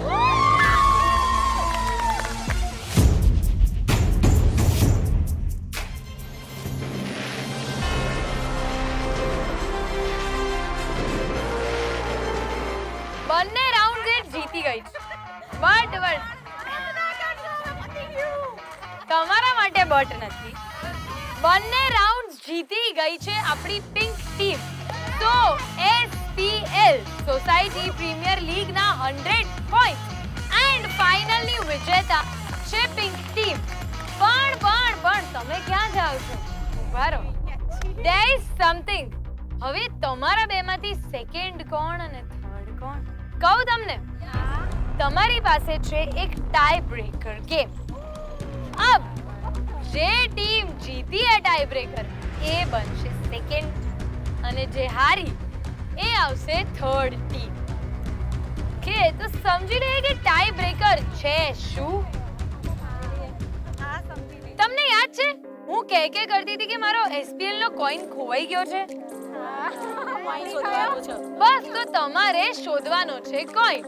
માટે બટ નથી. બંને રાઉન્ડ જીતી ગઈ છે આપણી પિંક ટીમ. તો SPL સોસાયટી પ્રીમિયર લીગના 100 પોઈન્ટ એન્ડ ફાઇનલની વિજેતા છે પિંક ટીમ. પણ તમે ક્યાં જાવ છો? ઉભા રહો. There is something. હવે તમારા બેમાંથી સેકન્ડ કોણ અને થર્ડ કોણ? કહું તમને. તમારી પાસે છે એક ટાઈ બ્રેકર ગેમ. અબ જે ટીમ જીતી એ ટાઈ બ્રેકર એ બનશે સેકન્ડ અને જે હારી એ આવશે થર્ડ ટીમ. કે તો સમજી લે કે ટાઈ બ્રેકર છે શું? તમને યાદ છે હું કે કરતી હતી કે મારો SPL નો કોઈન ખોવાઈ ગયો છે? બસ તો તમારે શોધવાનો છે કોઈન.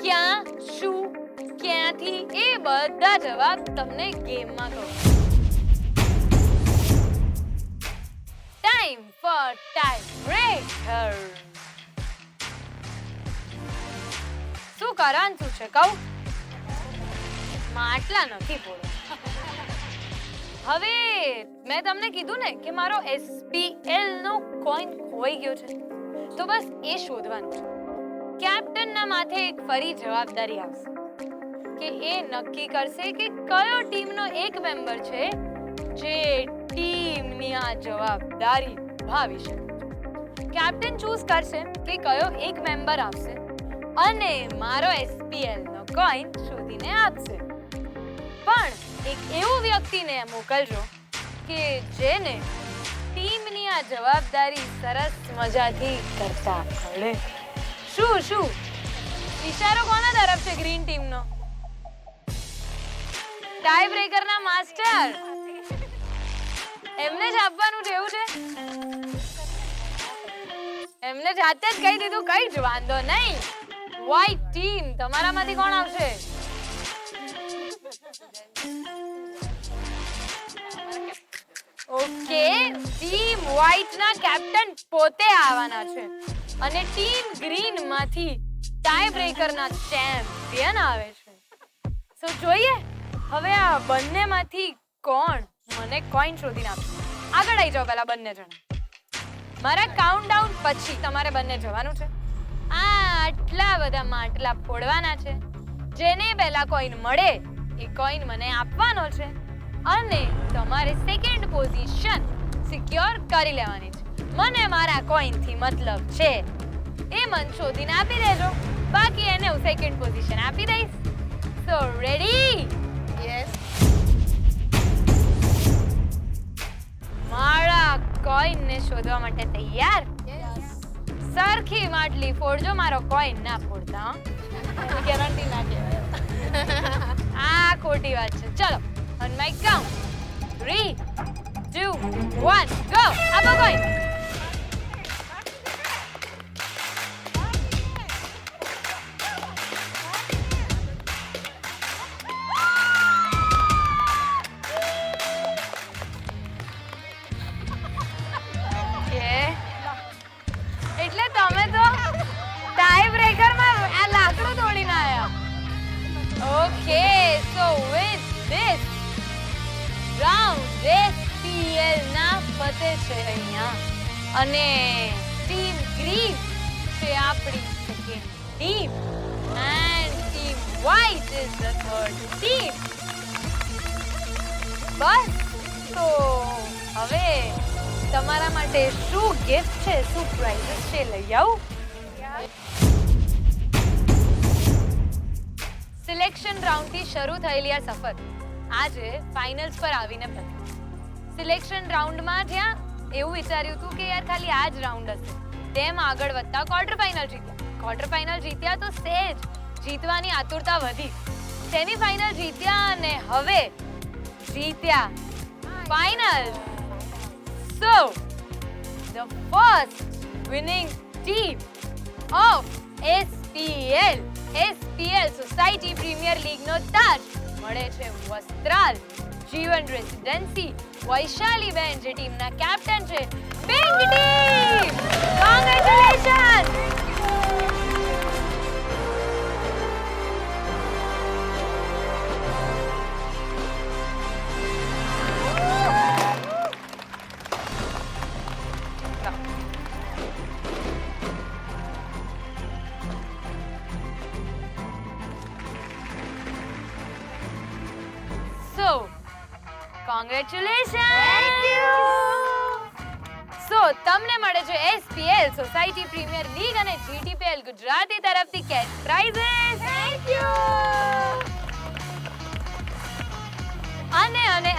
ક્યાં, શું, ક્યાંથી એ બધા જવાબ તમને ગેમમાં કહું. Time for time breaker. શું કરવાનું છે કહું? માટલા નથી ફોડો. હવે મેં તમને કીધું ને કે મારો SPL નો કોઈન ખોવાઈ ગયો છે, તો બસ એ શોધવાનું છે. કેપ્ટનના માથે એક ફરી જવાબદારી આવશે કે એ નક્કી કરશે કે કયો ટીમનો એક મેમ્બર છે જે ટીમની આ જવાબદારી નિભાવી શકે. કેપ્ટન ચૂઝ કરશે કે કયો એક મેમ્બર આવશે અને મારો SPL નો કોઈન શોધીને આપશે. પણ એક એવું વ્યક્તિને મોકલજો કે જેને ટીમની આ જવાબદારી સરસ મજાથી કરતા આવડે. શું ઈશારો કોના તરફ છે? ગ્રીન ટીમનો. ટાઈ બ્રેકરના માસ્ટર એમને જ આપવાનું છે એવું છે? એમને જાતે જ કહી દીધું કઈ જ વાંધો નહીં. વ્હાઈટ ટીમ તમારામાંથી કોણ આવશે? ઓકે, ટીમ વ્હાઈટ ના કેપ્ટન પોતે આવવાના છે અને ટીમ ગ્રીન માંથી ટાઈ બ્રેકર ના ચેમ્પિયન આવે છે. સો જોઈએ હવે આ બંનેમાંથી કોણ મને કોઈન શોધીને આપશે. આગળ આવી જાઓ પહેલા બંને જણા. મારા કાઉન્ટડાઉન પછી તમારે બંને જવાનું છે. આટલા બધા માટલા ફોડવાના છે. જેને પહેલા કોઈન મળે એ કોઈન મને આપવાનો છે અને તમારે સેકન્ડ પોઝિશન સિક્યોર કરી લેવાની છે. મને મારા કોઈન થી મતલબ છે. એ મન શોધીને આપી દેજો, બાકી એને હું સેકન્ડ પોઝિશન આપી દઈશ. સો રેડી? યસ. મારા કોઈન ને શોધવા માટે તૈયાર? સરખી માટલી ફોડજો, મારો કોઈન ના ફોડતા. ગેરંટી ના કહેવાય. આ ખોટી વાત છે. ચલો on my count 3 2 1 go. આપો કોઈન. એટલે તમે તો ટાઈ બ્રેકરમાં આ લાકડું તોડીને આવ્યા. Okay, so with this round SPL ના પતે છે અહીંયા અને ટીમ ગ્રીન છે આપણી second team and team white is the third team. બસ તો હવે તમારા માટે શું ગિફ્ટ છે, શું પ્રાઇઝ છે લઈ આવું. સિલેક્શન રાઉન્ડથી શરૂ થયેલી આ સફર આજે ફાઇનલ્સ પર આવીને પતી. સિલેક્શન રાઉન્ડમાં જ્યાં એવું વિચાર્યું હતું કે યાર ખાલી આ જ રાઉન્ડ હશે, તેમ આગળ વધતા ક્વાર્ટર ફાઇનલ જીત્યા તો સેજ જીતવાની આતુરતા વધી. સેમીફાઇનલ જીત્યા અને હવે જીત્યા ફાઇનલ. So, the first winning team of SPL society premier league નો તાજ મળે છે વસ્ત્રાલ જીવન રેસિડેન્સી વૈશાલીબેન, જે ટીમના કેપ્ટન છે. Pink team, congratulation. So congratulation. Thank you. So તમને મળે છે SPL સોસાયટી પ્રીમિયર લીગ અને GTPL ગુજરાતી તરફથી કેશ પ્રાઇઝીસ. Thank you.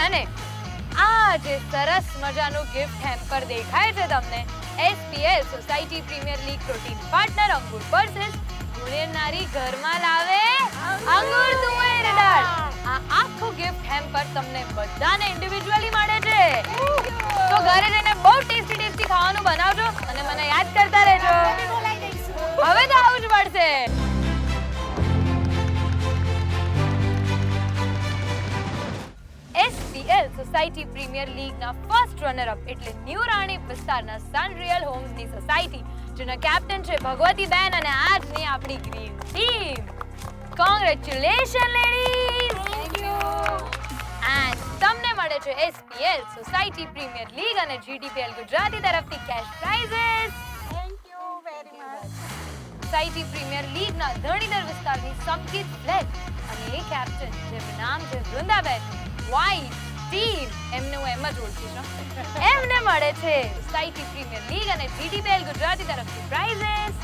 અને આ જે સરસ મજાનું ગિફ્ટ હેમ્પર દેખાય છે તમને, SPL society premier league protein partner Angoor versus ગુણેનારી ઘરમાં લાવે અંગુર તુવેર દાળ. આ આખું ગિફ્ટ હેમ્પર તમને બધાને ઇન્ડિવિડ્યુઅલી મળે છે. તો ઘરે જઈને બહુ ટેસ્ટી ખાવાનું બનાવજો અને મને યાદ કરતા રહેજો. હવે તો આવું જ પડશે. SPL સોસાયટી પ્રીમિયર લીગના ફર્સ્ટ રનર અપ એટલે ન્યૂ રાણી વિસ્તારના સનરિયલ હોમ્સની સોસાયટી, જેના કેપ્ટન છે ભગવતીબેન અને આજની આપણી green team. Congratulation ladies. Thank you. And તમને મળે છે SPL સોસાયટી પ્રીમિયર લીગ અને GTPL ગુજરાતી તરફથી cash prizes. Thank you very much. Society premier લીગના ધણીધર વિસ્તારની સંકિત ફ્લેટ અને એ કેપ્ટન જેનું નામ છે વૃંદાબેન વાઇટ ટીમ, એમને હું એમ જ ઓળખી છું. એમને મળે છે સોસાયટી પ્રીમિયર લીગ અને GTPL ગુજરાતી તરફથી prizes.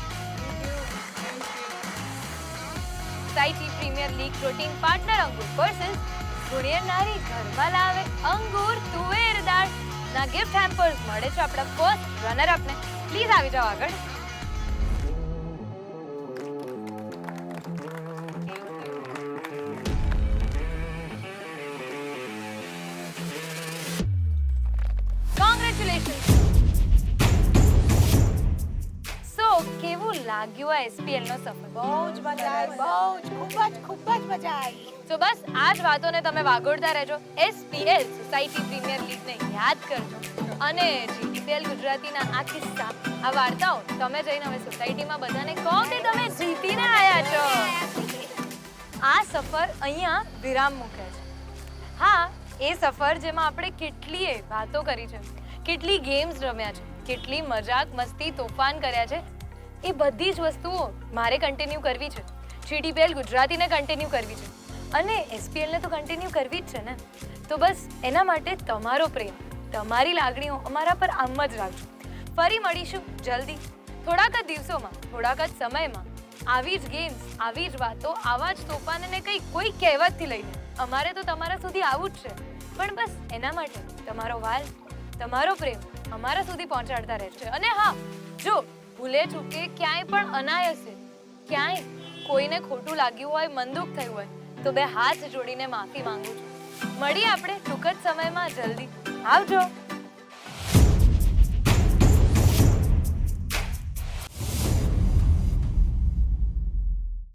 Society premier league protein partner Angoor versus ગુણેનારી ઘરમાં લાવે અંગુર તુવેર દાળ ના ગિફ્ટ હેમ્પર્સ મળે છે આપણા ફર્સ્ટ રનર અપને. પ્લીઝ આવી જાઓ આગળ. કોંગ્રેચ્યુલેશન. સો કેવું લાગ્યું આ SPL નો સફર? બહુ જ મજા આવી, ખૂબ જ મજા આવી. તો બસ આ જ વાતોને તમે વાગોળતા રહેજો. SPL સોસાયટી પ્રીમિયર લીગને યાદ કરજો અને GTPL ગુજરાતીના આ કિસ્સા, આ વાર્તાઓ તમે જઈને હવે સોસાયટીમાં બધાને કહો કે તમે જીતીને આવ્યા છો. આ સફર અહીંયા વિરામ મૂકે છે. હા, એ સફર જેમાં આપણે કેટલીય વાતો કરી છે, કેટલી ગેમ્સ રમ્યા છે, કેટલી મજાક મસ્તી તોફાન કર્યા છે, એ બધી જ વસ્તુઓ મારે કન્ટિન્યુ કરવી છે. GTPL ગુજરાતીને કન્ટિન્યુ કરવી છે અને SPL ને તો કન્ટિન્યુ કરવી જ છે ને. તો બસ એના માટે તમારો પ્રેમ, તમારી લાગણીઓ અમારા પર આમ જ રાખજો. ફરી મળીશું જલ્દી, થોડાક જ દિવસોમાં, થોડાક જ સમયમાં. આવી જ ગેમ્સ, આવી જ વાતો, આવા જ તોફાન અને કોઈ કહેવતથી લઈને અમારે તો તમારા સુધી આવું જ છે. પણ બસ એના માટે તમારો વાલ, તમારો પ્રેમ અમારા સુધી પહોંચાડતા રહેજો. અને હા, જો ભૂલે ચૂકે ક્યાંય પણ અનાયસે ક્યાંય કોઈને ખોટું લાગ્યું હોય, મન દુઃખ થયું હોય, તો બે હાથ જોડીને માફી માંગુ છું. મળીએ આપણે ટૂંક જ સમયમાં જલ્દી. આવજો.